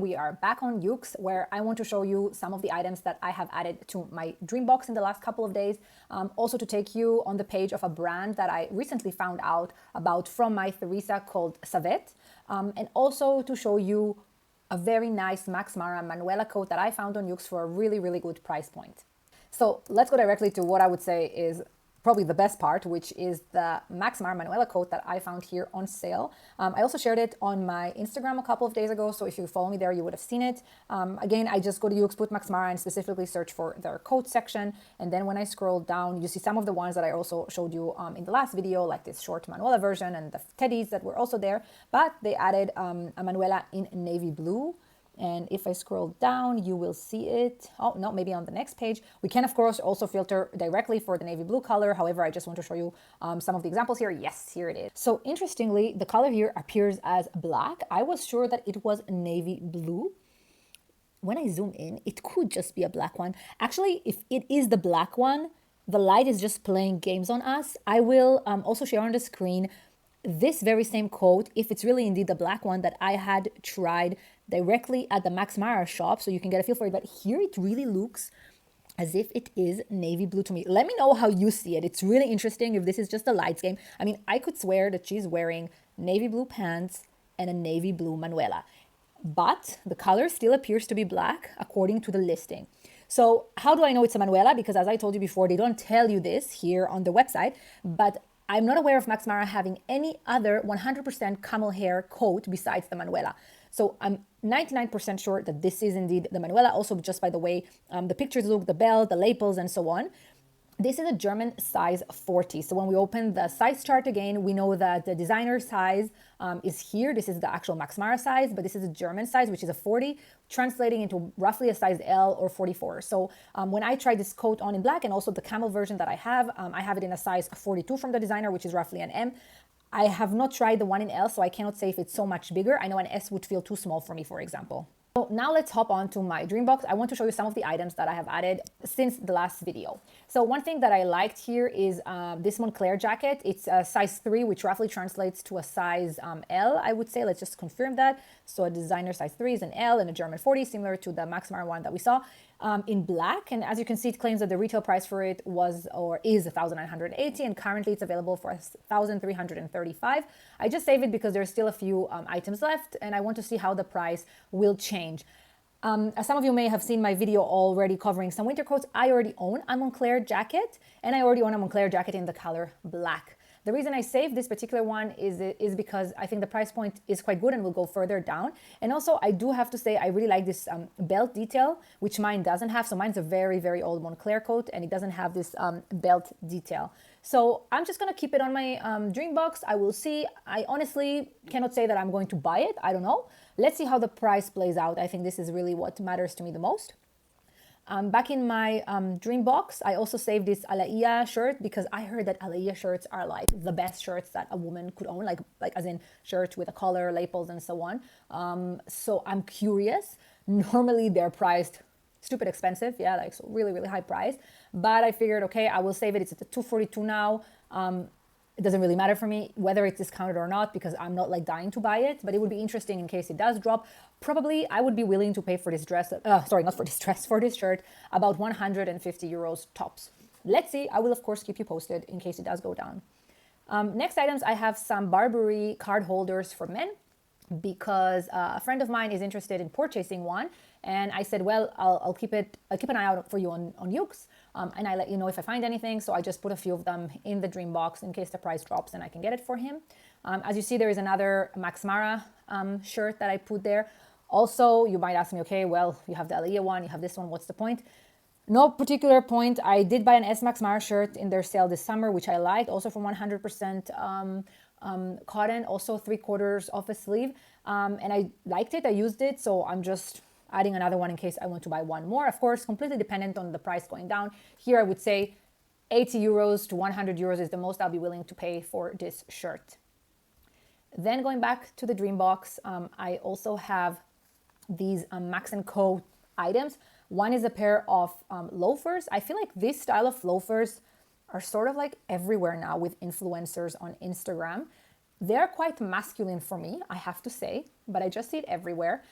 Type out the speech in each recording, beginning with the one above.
We are back on Yoox, where I want to show you some of the items that I have added to my dream box in the last couple of days. Also to take you on the page of a brand that I recently found out about from my Theresa called Savette. And also to show you a very nice Max Mara Manuela coat that I found on Yoox for a really, really good price point. So let's go directly to what I would say is probably the best part, which is the Max Mara Manuela coat that I found here on sale. I also shared it on my Instagram a couple of days ago, so if you follow me there, you would have seen it. Again, I just go to Yoox, put Max Mara, and specifically search for their coat section. And then when I scroll down, you see some of the ones that I also showed you in the last video, like this short Manuela version and the teddies that were also there. But they added a Manuela in navy blue. And if I scroll down, you will see it. Oh, no, maybe on the next page. We can, of course, also filter directly for the navy blue color. However, I just want to show you some of the examples here. Yes, here it is. So interestingly, the color here appears as black. I was sure that it was navy blue. When I zoom in, it could just be a black one. Actually, if it is the black one, the light is just playing games on us. I will also share on the screen this very same coat, if it's really indeed the black one that I had tried directly at the Max Mara shop, so you can get a feel for it. But here it really looks as if it is navy blue to me. Let me know how you see it. It's really interesting if this is just a lights game. I mean, I could swear that she's wearing navy blue pants and a navy blue Manuela, but the color still appears to be black according to the listing. So how do I know it's a Manuela? Because as I told you before, they don't tell you this here on the website, but I'm not aware of Max Mara having any other 100% camel hair coat besides the Manuela. So I'm 99% sure that this is indeed the Manuela. Also, just by the way, the pictures look, the belt, the lapels, and so on. This is a German size 40. So when we open the size chart again, we know that the designer size is here. This is the actual Max Mara size, but this is a German size, which is a 40, translating into roughly a size L or 44. So when I tried this coat on in black, and also the camel version that I have it in a size 42 from the designer, which is roughly an M. I have not tried the one in L, so I cannot say if it's so much bigger. I know an S would feel too small for me, for example. So now let's hop on to my dream box. I want to show you some of the items that I have added since the last video. So one thing that I liked here is this Moncler jacket. It's a size 3, which roughly translates to a size L, I would say. Let's just confirm that. So a designer size 3 is an L and a German 40, similar to the Max Mara one that we saw in black. And as you can see, it claims that the retail price for it was or is $1,980, and currently it's available for $1,335. I just saved it because there's still a few items left, and I want to see how the price will change. As some of you may have seen my video already covering some winter coats, I already own a Moncler jacket, and I already own a Moncler jacket in the color black. The reason I saved this particular one is because I think the price point is quite good and will go further down. And also, I do have to say, I really like this belt detail, which mine doesn't have. So mine's a very, very old Moncler coat, and it doesn't have this belt detail. So I'm just going to keep it on my dream box. I will see. I honestly cannot say that I'm going to buy it. I don't know. Let's see how the price plays out. I think this is really what matters to me the most. Back in my dream box, I also saved this Alaïa shirt because I heard that Alaïa shirts are like the best shirts that a woman could own, like as in shirts with a collar, lapels, and so on. So I'm curious. Normally they're priced stupid expensive, yeah, like so really, really high price. But I figured, okay, I will save it. It's at the $242 now. It doesn't really matter for me whether it's discounted or not because I'm not like dying to buy it, but it would be interesting in case it does drop. Probably I would be willing to pay for this dress, sorry, not for this dress, for this shirt, about 150 euros tops. Let's see. I will, of course, keep you posted in case it does go down. Next items, I have some Burberry card holders for men because a friend of mine is interested in purchasing one. And I said, well, I'll keep an eye out for you on Yoox. And I let you know if I find anything. So I just put a few of them in the dream box in case the price drops and I can get it for him. As you see, there is another Max Mara shirt that I put there. Also, you might ask me, okay, well, you have the Alaïa one, you have this one, what's the point? No particular point. I did buy an S Max Mara shirt in their sale this summer, which I liked, also from 100% cotton, also 3/4 off a sleeve. And I liked it, I used it, so I'm just adding another one in case I want to buy one more. Of course, completely dependent on the price going down. Here I would say 80 euros to 100 euros is the most I'll be willing to pay for this shirt. Then going back to the dream box, I also have these Max & Co items. One is a pair of loafers. I feel like this style of loafers are sort of like everywhere now with influencers on Instagram. They're quite masculine for me, I have to say, but I just see it everywhere.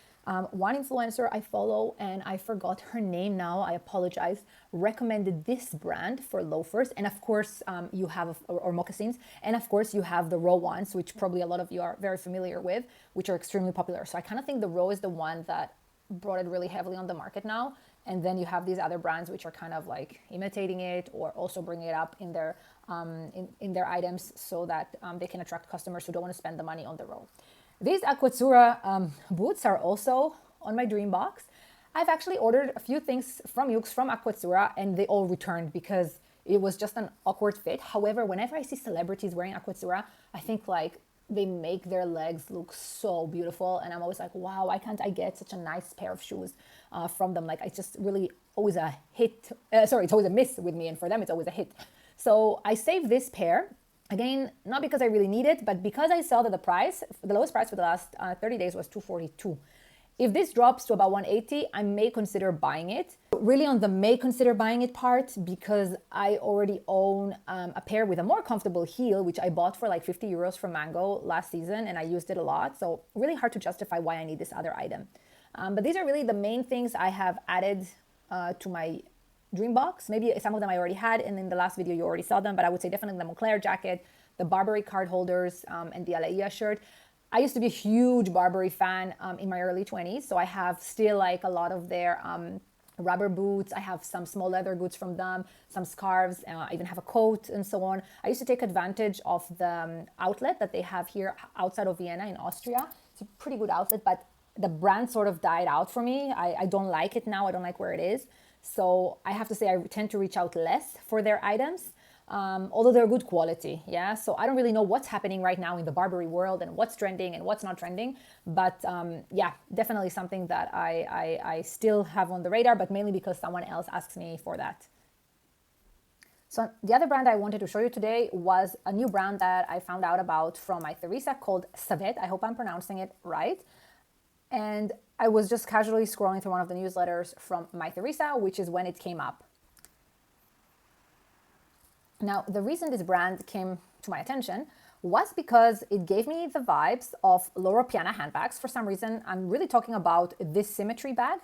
One influencer I follow, and I forgot her name now, I apologize, recommended this brand for loafers. And of course, you have, or moccasins. And of course, you have the Row ones, which probably a lot of you are very familiar with, which are extremely popular. So I kind of think the Row is the one that brought it really heavily on the market now. And then you have these other brands which are kind of like imitating it, or also bringing it up in their items, so that they can attract customers who don't want to spend the money on the Row. These Aquazzura boots are also on my dream box. I've actually ordered a few things from Yoox, from Aquazzura, and they all returned because it was just an awkward fit. However, whenever I see celebrities wearing Aquazzura, I think like they make their legs look so beautiful, and I'm always like, wow, why can't I get such a nice pair of shoes from them? Like, it's just really always a hit. It's always a miss with me, and for them it's always a hit. So I saved this pair. Again, not because I really need it, but because I saw that the lowest price for the last 30 days was $242. If this drops to about $180, I may consider buying it. Really on the may consider buying it part, because I already own a pair with a more comfortable heel, which I bought for like 50 euros from Mango last season, and I used it a lot. So really hard to justify why I need this other item. But these are really the main things I have added to my dream box. Maybe some of them I already had, and in the last video you already saw them, but I would say definitely the Moncler jacket, the Burberry card holders, and the Alaïa shirt. I used to be a huge Burberry fan in my early 20s, so I have still like a lot of their rubber boots. I have some small leather goods from them, some scarves, I even have a coat and so on. I used to take advantage of the outlet that they have here outside of Vienna in Austria. It's a pretty good outlet, but the brand sort of died out for me. I don't like it now. I don't like where it is. So I have to say I tend to reach out less for their items. Although they're good quality, yeah. So I don't really know what's happening right now in the Burberry world and what's trending and what's not trending. But yeah, definitely something that I still have on the radar, but mainly because someone else asks me for that. So the other brand I wanted to show you today was a new brand that I found out about from my Theresa called Savette. I hope I'm pronouncing it right. And I was just casually scrolling through one of the newsletters from my Theresa, which is when it came up. Now, the reason this brand came to my attention was because it gave me the vibes of Loro Piana handbags. For some reason, I'm really talking about this Symmetry bag.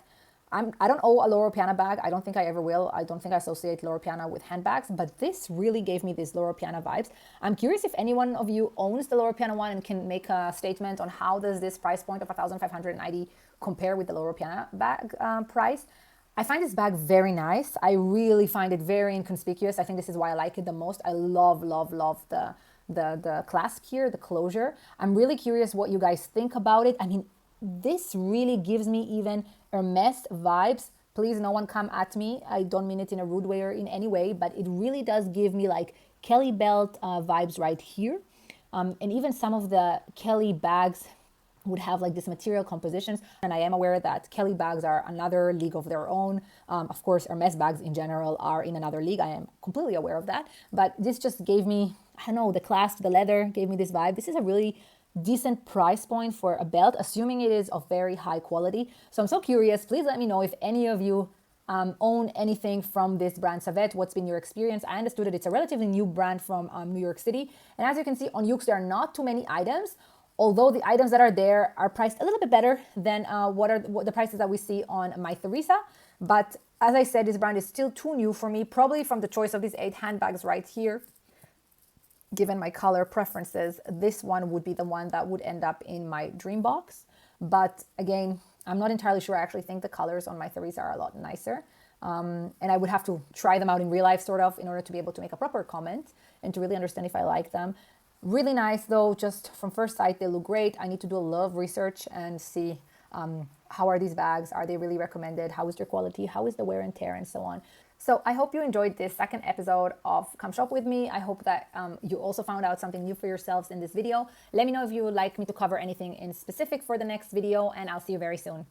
I don't own a Loro Piana bag. I don't think I ever will. I don't think I associate Loro Piana with handbags, but this really gave me these Loro Piana vibes. I'm curious if anyone of you owns the Loro Piana one and can make a statement on how does this price point of 1,590 compare with the Loro Piana bag price. I find this bag very nice. I really find it very inconspicuous. I think this is why I like it the most. I love the clasp here, the closure. I'm really curious what you guys think about it. I mean, this really gives me even Hermes vibes. Please, no one come at me. I don't mean it in a rude way or in any way, but it really does give me like Kelly belt vibes right here. And even some of the Kelly bags would have like this material compositions. And I am aware that Kelly bags are another league of their own. Of course, Hermes bags in general are in another league. I am completely aware of that. But this just gave me, I don't know, the clasp, the leather gave me this vibe. This is a really decent price point for a belt, assuming it is of very high quality. So I'm so curious. Please let me know if any of you own anything from this brand Savette. What's been your experience? I understood that it's a relatively new brand from New York City. And as you can see on Yoox, there are not too many items. Although the items that are there are priced a little bit better than what the prices that we see on my Theresa. But as I said, this brand is still too new for me, probably from the choice of these 8 handbags right here. Given my color preferences, this one would be the one that would end up in my dream box. But again, I'm not entirely sure. I actually think the colors on my Theresa are a lot nicer. And I would have to try them out in real life, sort of, in order to be able to make a proper comment and to really understand if I like them. Really nice though, just from first sight, they look great. I need to do a lot of research and see how are these bags? Are they really recommended? How is their quality? How is the wear and tear and so on? So I hope you enjoyed this second episode of Come Shop With Me. I hope that you also found out something new for yourselves in this video. Let me know if you would like me to cover anything in specific for the next video, and I'll see you very soon.